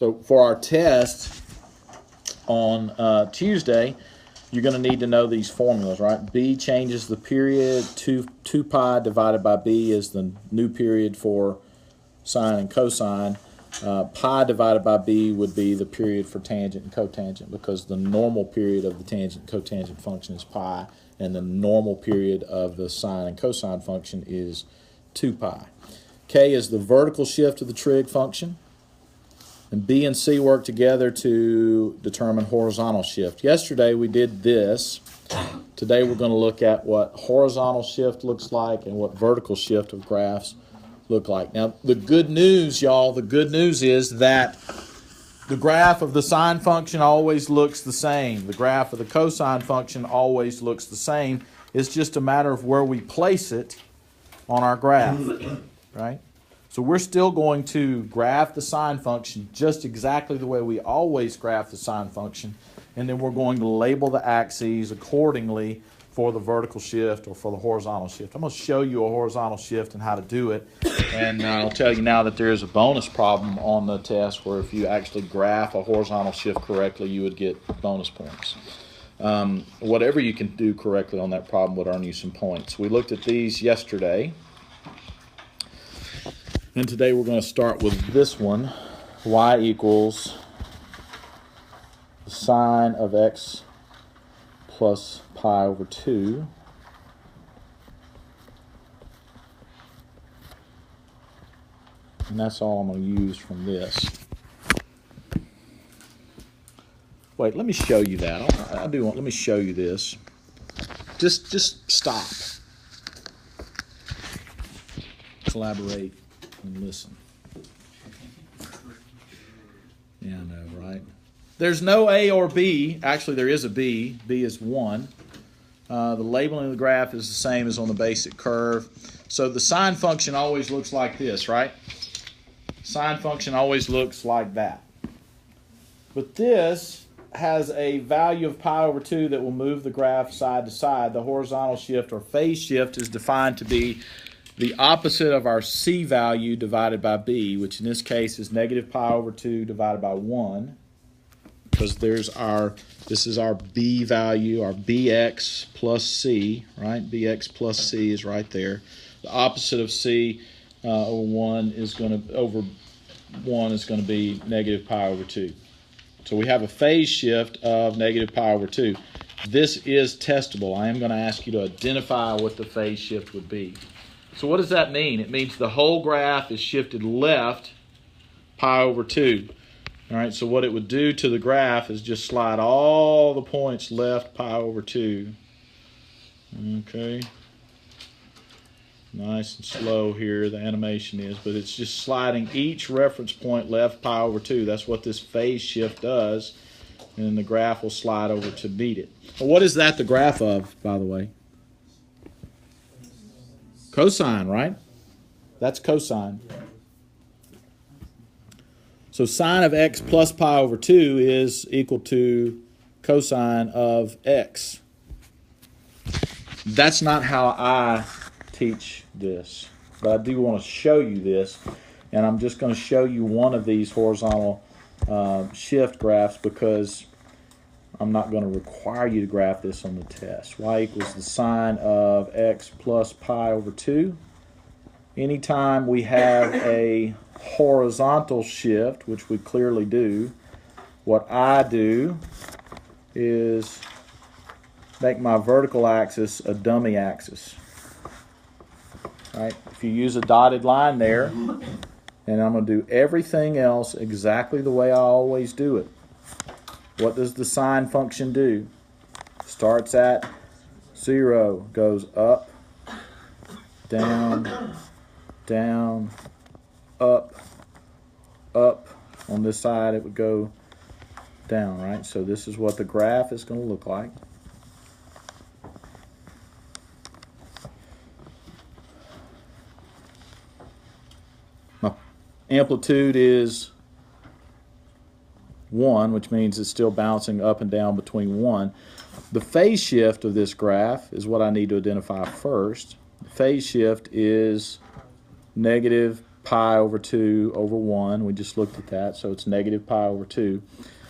So for our test on Tuesday, you're going to need to know these formulas, right? B changes the period. 2 pi divided by B is the new period for sine and cosine. Pi divided by B would be the period for tangent and cotangent, because the normal period of the tangent and cotangent function is pi, and the normal period of the sine and cosine function is 2 pi. K is the vertical shift of the trig function. And B and C work together to determine horizontal shift. Yesterday we did this. Today we're going to look at what horizontal shift looks like and what vertical shift of graphs look like. Now the good news, y'all, the good news is that the graph of the sine function always looks the same. The graph of the cosine function always looks the same. It's just a matter of where we place it on our graph, right? So we're still going to graph the sine function just exactly the way we always graph the sine function, and then we're going to label the axes accordingly for the vertical shift or for the horizontal shift. I'm going to show you a horizontal shift and how to do it, and I'll tell you now that there is a bonus problem on the test where if you actually graph a horizontal shift correctly, you would get bonus points. Whatever you can do correctly on that problem would earn you some points. We looked at these yesterday. And today we're going to start with this one. Y equals the sine of x plus pi over 2. And that's all I'm going to use from this. Wait, let me show you that. Let me show you this. Just stop. Collaborate. And listen. Yeah, I know, right? There's no A or B. Actually, there is a B. B is 1. The labeling of the graph is the same as on the basic curve. So the sine function always looks like this, right? Sine function always looks like that. But this has a value of pi over 2 that will move the graph side to side. The horizontal shift or phase shift is defined to be the opposite of our C value divided by B, which in this case is negative pi over 2 divided by 1, because this is our B value, our BX plus C, right? BX plus C is right there. The opposite of C over 1 is going to be negative pi over 2. So we have a phase shift of negative pi over 2. This is testable. I am going to ask you to identify what the phase shift would be. So what does that mean? It means the whole graph is shifted left pi over 2. All right, so what it would do to the graph is just slide all the points left pi over 2. Okay. Nice and slow here, the animation is, but it's just sliding each reference point left pi over 2. That's what this phase shift does, and the graph will slide over to meet it. Well, what is that the graph of, by the way? Cosine, right? That's cosine. So sine of x plus pi over 2 is equal to cosine of x. That's not how I teach this, but I do want to show you this, and I'm just going to show you one of these horizontal shift graphs because I'm not going to require you to graph this on the test. Y equals the sine of x plus pi over 2. Anytime we have a horizontal shift, which we clearly do, what I do is make my vertical axis a dummy axis. Right? If you use a dotted line there, and I'm going to do everything else exactly the way I always do it. What does the sine function do? Starts at 0, goes up, down, down, up, up. On this side it would go down, right? So this is what the graph is going to look like. My amplitude is 1, which means it's still bouncing up and down between 1. The phase shift of this graph is what I need to identify first. The phase shift is negative pi over 2 over 1. We just looked at that, so it's negative pi over 2,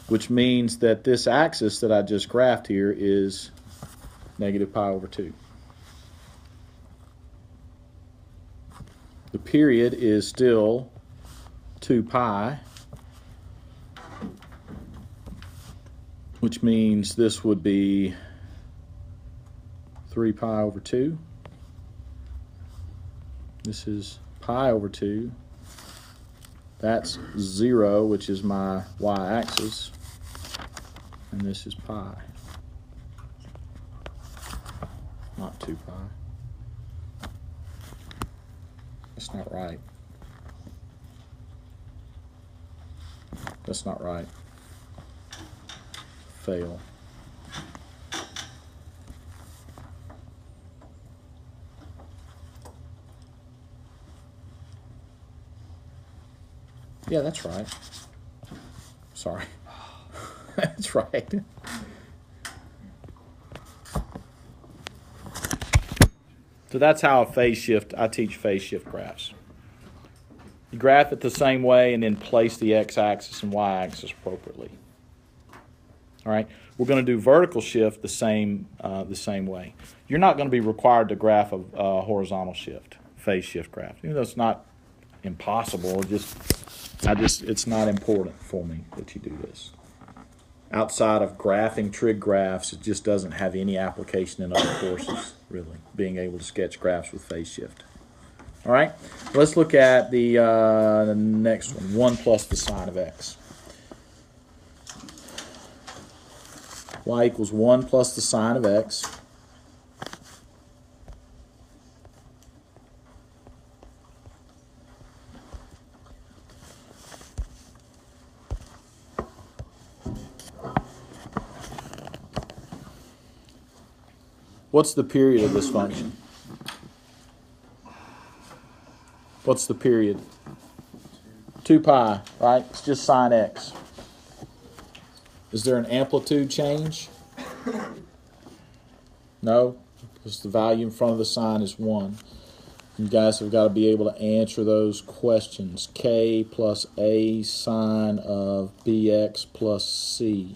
which means that this axis that I just graphed here is negative pi over 2. The period is still 2 pi, which means this would be 3 pi over 2. This is pi over 2. That's 0, which is my y-axis. And this is pi. Not 2 pi. That's not right. That's not right. Fail. Yeah, that's right. Sorry. That's right. So that's how a phase shift, I teach phase shift graphs. You graph it the same way and then place the x-axis and y-axis appropriately. All right, we're going to do vertical shift the same way. You're not going to be required to graph a horizontal shift, phase shift graph. Even though it's not impossible, it's not important for me that you do this. Outside of graphing trig graphs, it just doesn't have any application in other courses, really, being able to sketch graphs with phase shift. All right, let's look at the next one, 1 plus the sine of x. Y equals 1 plus the sine of x. What's the period of this function? What's the period? 2 pi, right? It's just sine x. Is there an amplitude change? No, because the value in front of the sine is 1. You guys have got to be able to answer those questions. K plus a sine of bx plus c.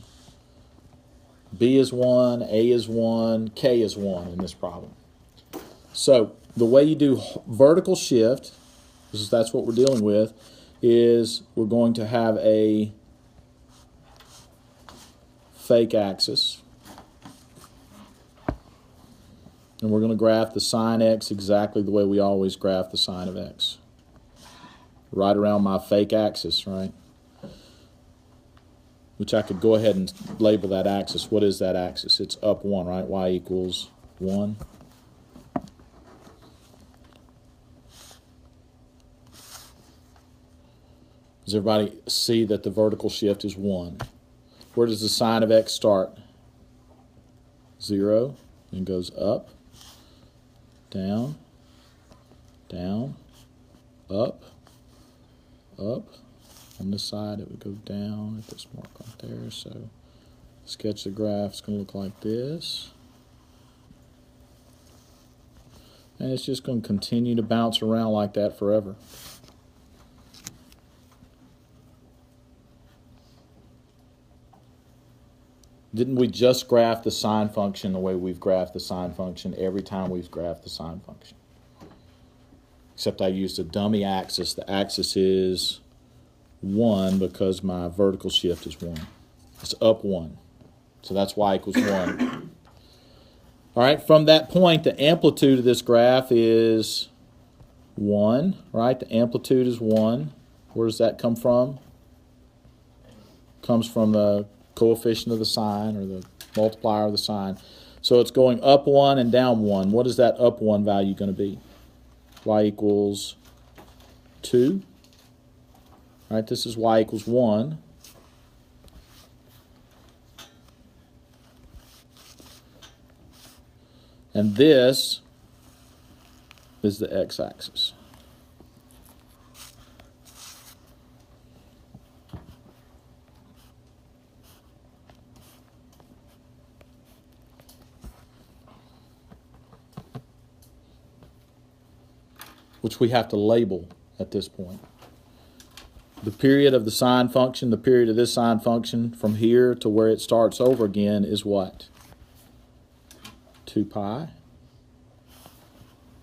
B is 1, A is 1, K is 1 in this problem. So the way you do vertical shift, because that's what we're dealing with, is we're going to have a fake axis. And we're going to graph the sine x exactly the way we always graph the sine of x. Right around my fake axis, right? Which I could go ahead and label that axis. What is that axis? It's up 1, right? Y equals 1. Does everybody see that the vertical shift is 1? Where does the sine of x start? 0, and goes up, down, down, up, up. On this side, it would go down at this mark right there. So, sketch the graph. It's going to look like this. And it's just going to continue to bounce around like that forever. Didn't we just graph the sine function the way we've graphed the sine function every time we've graphed the sine function? Except I used a dummy axis. The axis is 1 because my vertical shift is 1. It's up 1. So that's y equals 1. All right, from that point, the amplitude of this graph is 1, right? The amplitude is 1. Where does that come from? Comes from the coefficient of the sine, or the multiplier of the sine. So it's going up 1 and down 1. What is that up 1 value going to be? Y equals 2. Right, this is y equals 1. And this is the x-axis. Which we have to label at this point. The period of the sine function, the period of this sine function from here to where it starts over again is what? 2 pi.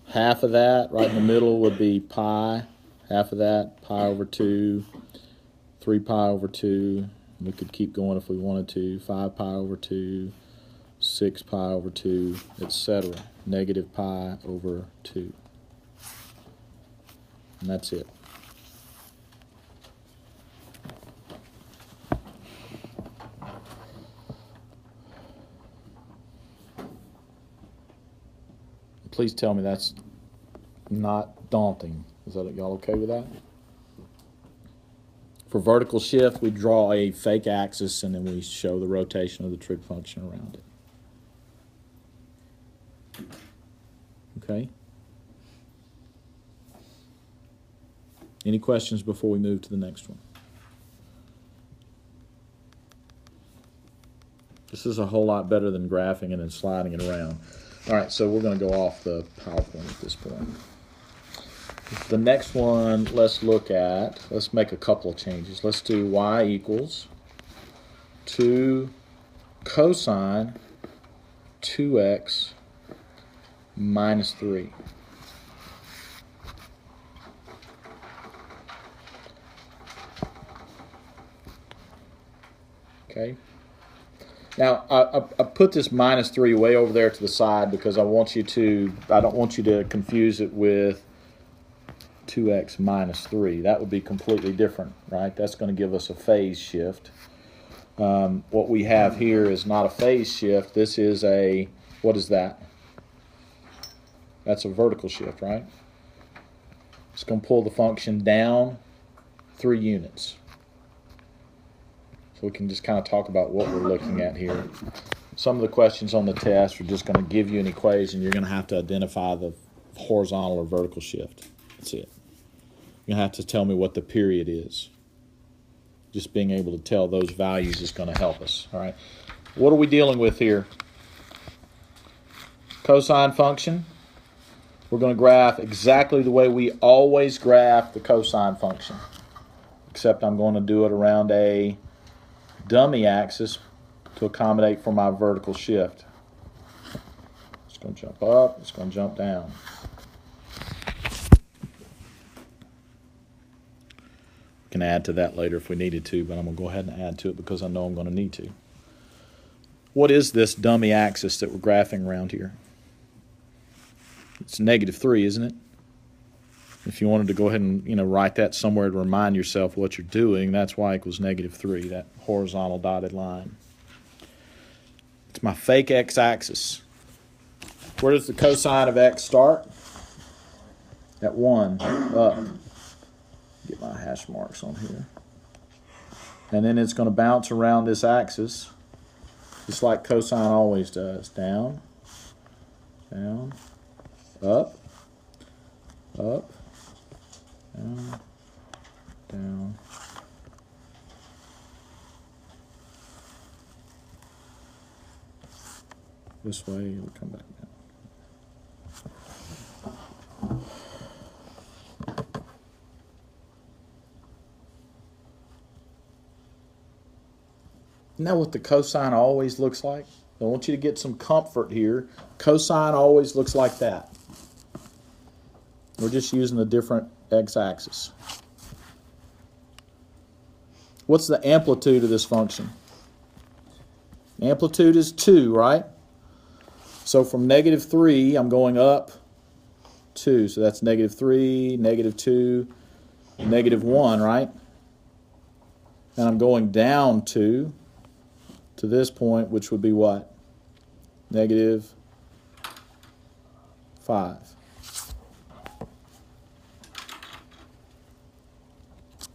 Half of that, right in the middle, would be pi. Half of that, pi over 2. 3 pi over 2. We could keep going if we wanted to. 5 pi over 2. 6 pi over 2, etc. Negative pi over 2. And that's it. Please tell me that's not daunting. Is that y'all okay with that? For vertical shift, we draw a fake axis and then we show the rotation of the trig function around it. Okay? Any questions before we move to the next one? This is a whole lot better than graphing and then sliding it around. All right, so we're going to go off the PowerPoint at this point. The next one, let's make a couple of changes. Let's do y equals 2 cosine 2x minus 3. Okay. Now, I put this minus 3 way over there to the side because I don't want you to confuse it with 2x minus 3. That would be completely different, right? That's going to give us a phase shift. What we have here is not a phase shift. This is what is that? That's a vertical shift, right? It's going to pull the function down 3 units. So we can just kind of talk about what we're looking at here. Some of the questions on the test are just going to give you an equation. You're going to have to identify the horizontal or vertical shift. That's it. You're going to have to tell me what the period is. Just being able to tell those values is going to help us. All right. What are we dealing with here? Cosine function. We're going to graph exactly the way we always graph the cosine function, except I'm going to do it around a dummy axis to accommodate for my vertical shift. It's going to jump up, it's going to jump down. We can add to that later if we needed to, but I'm going to go ahead and add to it because I know I'm going to need to. What is this dummy axis that we're graphing around here? It's -3, isn't it? If you wanted to go ahead and write that somewhere to remind yourself what you're doing, that's y equals -3, that horizontal dotted line. It's my fake x-axis. Where does the cosine of x start? At 1, up. Get my hash marks on here. And then it's going to bounce around this axis, just like cosine always does. Down, down, up, up, down, down. This way, it'll come back down. Isn't that what the cosine always looks like? I want you to get some comfort here. Cosine always looks like that. We're just using a different x-axis. What's the amplitude of this function? Amplitude is 2, right? So from -3, I'm going up 2. So that's -3, -2, -1, right? And I'm going down 2 to this point, which would be what? -5.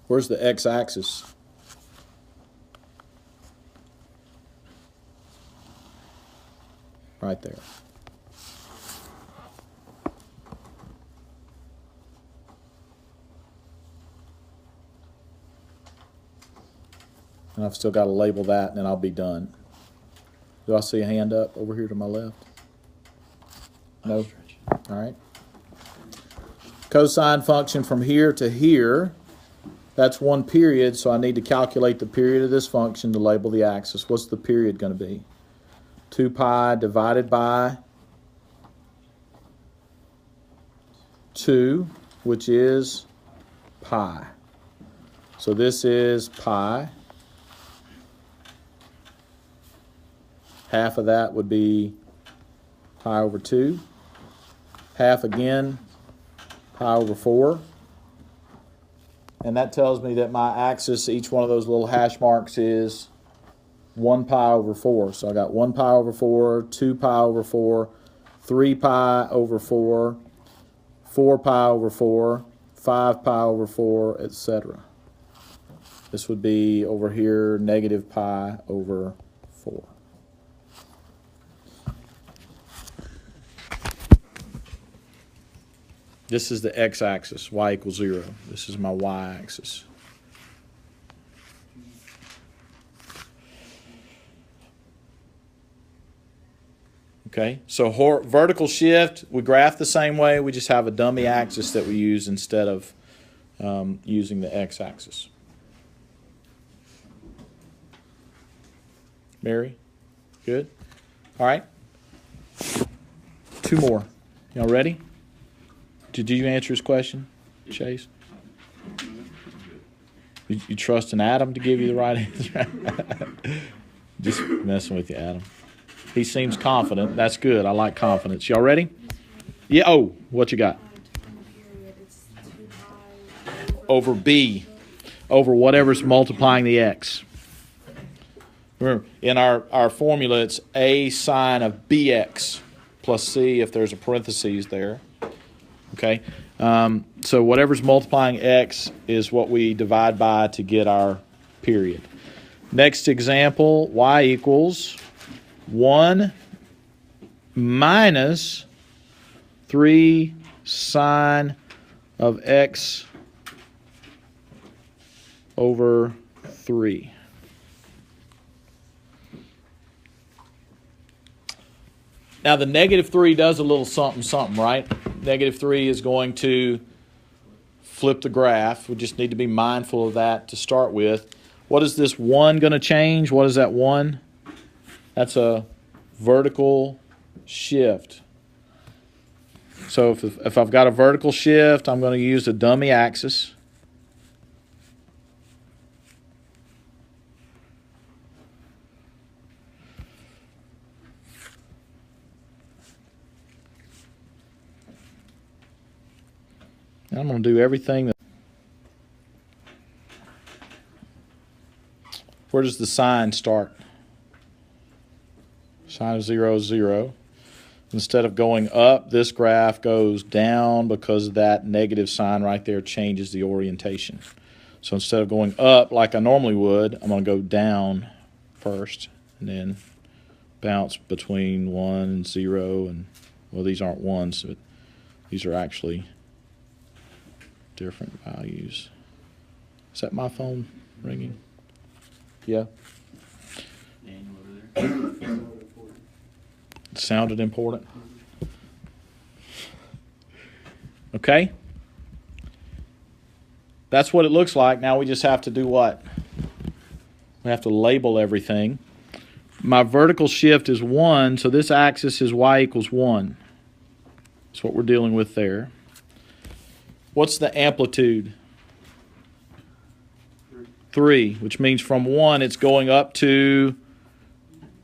Where's the x-axis? Right there. And I've still got to label that, and then I'll be done. Do I see a hand up over here to my left? No? All right. cosine function from here to here, that's 1 period, so I need to calculate the period of this function to label the axis. What's the period going to be? 2 pi divided by 2, which is pi. So this is pi. Half of that would be pi over 2. Half again, pi over 4. And that tells me that my axis, each one of those little hash marks, is 1 pi over 4. So I got 1 pi over 4, 2 pi over 4, 3 pi over 4, 4 pi over 4, 5 pi over 4, etc. This would be over here negative pi over 4. This is the x-axis, y equals 0. This is my y-axis. Okay, so vertical shift, we graph the same way. We just have a dummy axis that we use instead of using the x-axis. Mary? Good? All right. 2 more. Y'all ready? Did you answer his question, Chase? You trust in Adam to give you the right answer? Just messing with you, Adam. He seems confident. That's good. I like confidence. Y'all ready? Yeah. Oh, what you got? Over B. Over whatever's multiplying the x. Remember, in our formula, it's a sine of bx plus c if there's a parentheses there. Okay, so whatever's multiplying x is what we divide by to get our period. Next example, y equals 1 minus 3 sine of x over 3. Now the negative 3 does a little something, something, right? Negative 3 is going to flip the graph. We just need to be mindful of that to start with. What is this 1 going to change? What is that 1? That's a vertical shift. So if I've got a vertical shift, I'm going to use a dummy axis. And I'm going to do everything. Where does the sine start? Sine of 0 is 0. Instead of going up, this graph goes down because that negative sign right there changes the orientation. So instead of going up like I normally would, I'm going to go down first and then bounce between 1 and 0. And, well, these aren't 1s, but these are actually different values. Is that my phone ringing? Yeah. It sounded important. Okay. That's what it looks like. Now we just have to do what? We have to label everything. My vertical shift is 1, so this axis is y equals 1. That's what we're dealing with there. What's the amplitude? 3, which means from 1 it's going up to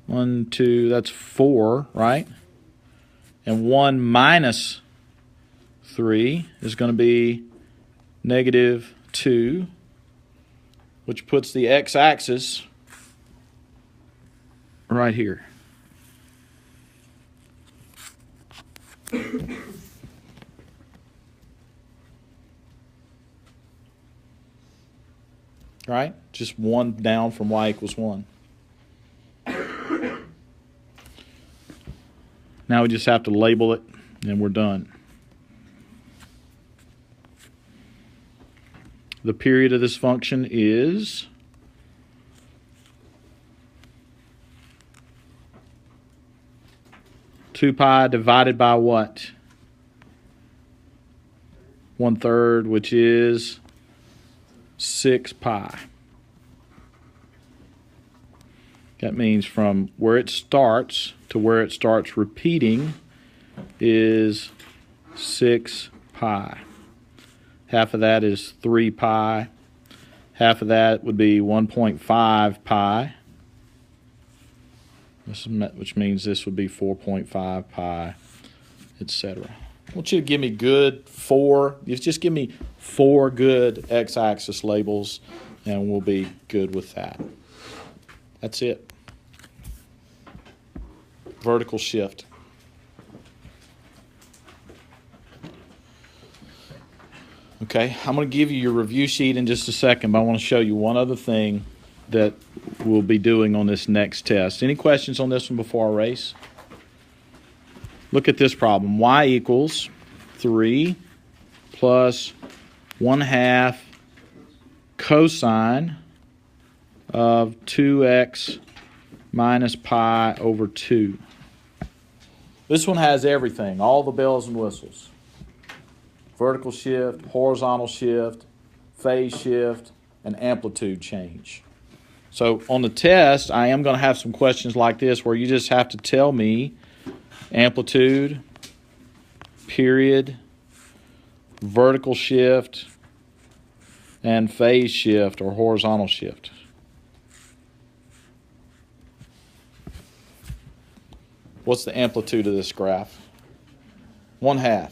1, 2, that's 4, right? And 1 minus 3 is going to be negative 2, which puts the x-axis right here. Right? Just 1 down from y equals 1. Now we just have to label it, and we're done. The period of this function is 2 pi divided by what? 1/3, which is 6 pi. That means from where it starts to where it starts repeating is 6 pi. Half of that is 3 pi. Half of that would be 1.5 pi, which means this would be 4.5 pi, etc. I want you to give me just give me 4 good x-axis labels, and we'll be good with that. That's it. Vertical shift. Okay, I'm going to give you your review sheet in just a second, but I want to show you one other thing that we'll be doing on this next test. Any questions on this one before I erase? Look at this problem. Y equals 3 plus 1/2 cosine of 2x minus pi over 2. This one has everything, all the bells and whistles. Vertical shift, horizontal shift, phase shift, and amplitude change. So on the test, I am going to have some questions like this where you just have to tell me amplitude, period, vertical shift, and phase shift or horizontal shift. What's the amplitude of this graph? 1/2.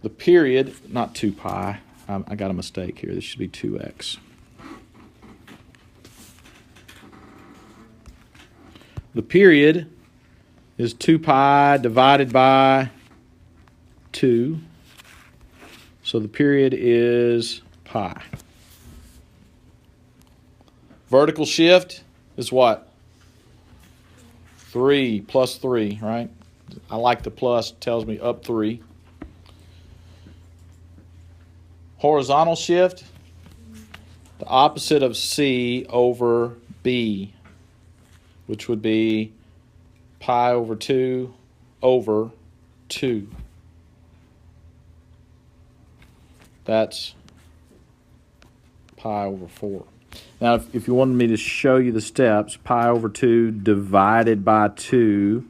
The period, not 2 pi. I got a mistake here. This should be 2x. The period is 2 pi divided by 2. So the period is pi. Vertical shift is what? 3 plus 3, right? I like the plus, tells me up 3. Horizontal shift, the opposite of C over B, which would be pi over 2 over 2. That's pi over 4. Now, if you wanted me to show you the steps, pi over 2 divided by 2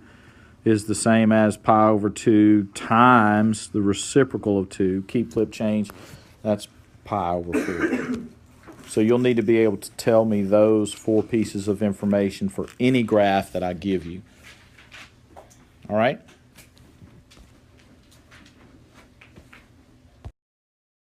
is the same as pi over 2 times the reciprocal of 2. Keep, flip, change. That's pi over 4. So you'll need to be able to tell me those 4 pieces of information for any graph that I give you. All right?